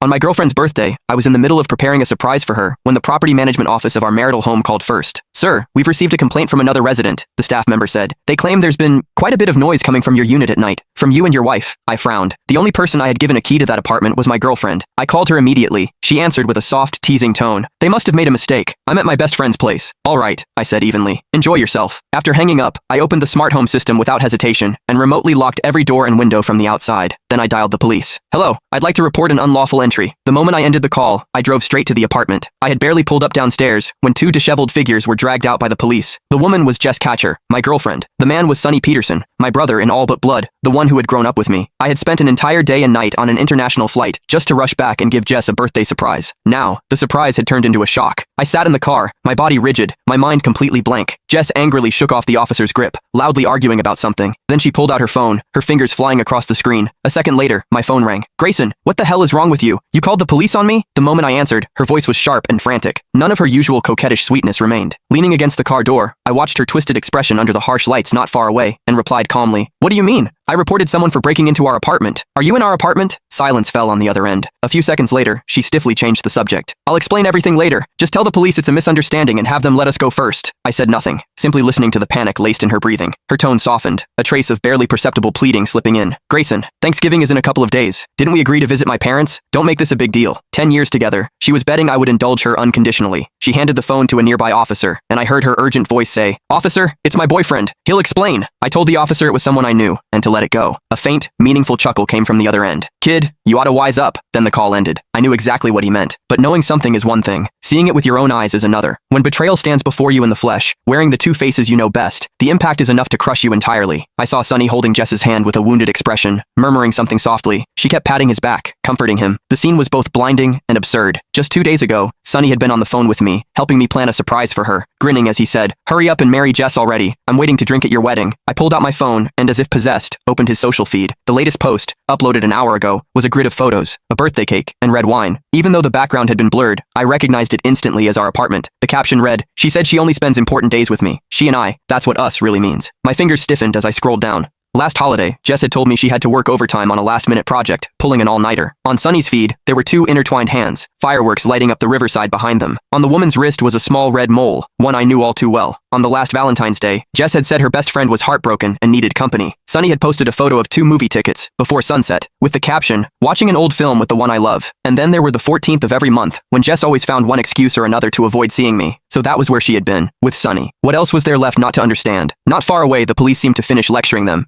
On my girlfriend's birthday, I was in the middle of preparing a surprise for her when the property management office of our marital home called first. Sir, we've received a complaint from another resident, the staff member said. They claim there's been quite a bit of noise coming from your unit at night. From you and your wife. I frowned. The only person I had given a key to that apartment was my girlfriend. I called her immediately. She answered with a soft, teasing tone. They must have made a mistake. I'm at my best friend's place. All right, I said evenly. Enjoy yourself. After hanging up, I opened the smart home system without hesitation and remotely locked every door and window from the outside. Then I dialed the police. Hello, I'd like to report an unlawful entry. The moment I ended the call, I drove straight to the apartment. I had barely pulled up downstairs when two disheveled figures were dragged out by the police. The woman was Jess Catcher, my girlfriend. The man was Sonny Peterson, my brother in all but blood, the one who had grown up with me. I had spent an entire day and night on an international flight just to rush back and give Jess a birthday surprise. Now, the surprise had turned into a shock. I sat in the car, my body rigid, my mind completely blank. Jess angrily shook off the officer's grip, loudly arguing about something. Then she pulled out her phone, her fingers flying across the screen. A second later, my phone rang. Grayson, what the hell is wrong with you? You called the police on me? The moment I answered, her voice was sharp and frantic. None of her usual coquettish sweetness remained. Leaning against the car door, I watched her twisted expression under the harsh lights not far away, and replied calmly, What do you mean? I reported someone for breaking into our apartment. Are you in our apartment? Silence fell on the other end. A few seconds later, she stiffly changed the subject. I'll explain everything later. Just tell the police it's a misunderstanding and have them let us go first. I said nothing, simply listening to the panic laced in her breathing. Her tone softened, a trace of barely perceptible pleading slipping in. Grayson, Thanksgiving is in a couple of days. Didn't we agree to visit my parents? Don't make this a big deal. 10 years together. She was betting I would indulge her unconditionally. She handed the phone to a nearby officer, and I heard her urgent voice say, Officer, it's my boyfriend. He'll explain. I told the officer it was someone I knew, and to let it go. A faint, meaningful chuckle came from the other end. Kid, you ought to wise up. Then the call ended. I knew exactly what he meant. But knowing something is one thing. Seeing it with your own eyes is another. When betrayal stands before you in the flesh, wearing the two faces you know best, the impact is enough to crush you entirely. I saw Sonny holding Jess's hand with a wounded expression, murmuring something softly. She kept patting his back, comforting him. The scene was both blinding and absurd. Just 2 days ago, Sonny had been on the phone with me, helping me plan a surprise for her, grinning as he said, Hurry up and marry Jess already. I'm waiting to drink at your wedding. I pulled out my phone and, as if possessed, opened his social feed. The latest post, uploaded an hour ago, was a grid of photos, a birthday cake, and red wine. Even though the background had been blurred, I recognized it instantly as our apartment. The caption read, She said she only spends important days with me. She and I, that's what us really means. My fingers stiffened as I scrolled down. Last holiday, Jess had told me she had to work overtime on a last-minute project, pulling an all-nighter. On Sonny's feed, there were two intertwined hands, fireworks lighting up the riverside behind them. On the woman's wrist was a small red mole, one I knew all too well. On the last Valentine's Day, Jess had said her best friend was heartbroken and needed company. Sonny had posted a photo of 2 movie tickets, before sunset, with the caption, Watching an old film with the one I love. And then there were the 14th of every month, when Jess always found one excuse or another to avoid seeing me. So that was where she had been, with Sonny. What else was there left not to understand? Not far away, the police seemed to finish lecturing them.